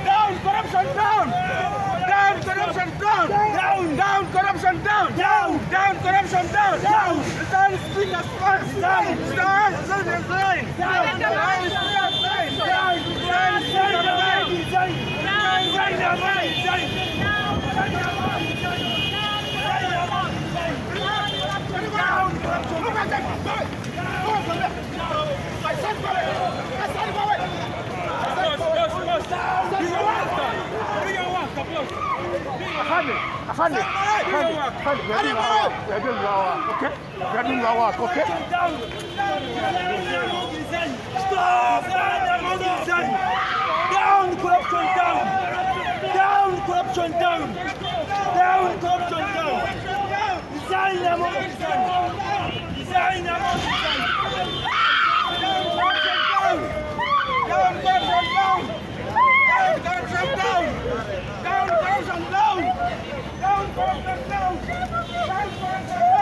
Down corruption, down! Down corruption, down! Down corruption, down! Down corruption, down! Down speakers first! Down soldiers line! Down Afande, we are doing our work, okay? We are doing our work, okay? Stop! Down corruption, down! Down corruption, down! Down corruption, down! Resign among resign! Resign among resign! Down corruption, down! Down corruption, down! Down corruption, down! Down corruption, down! Down corruption, down! Down corruption, down!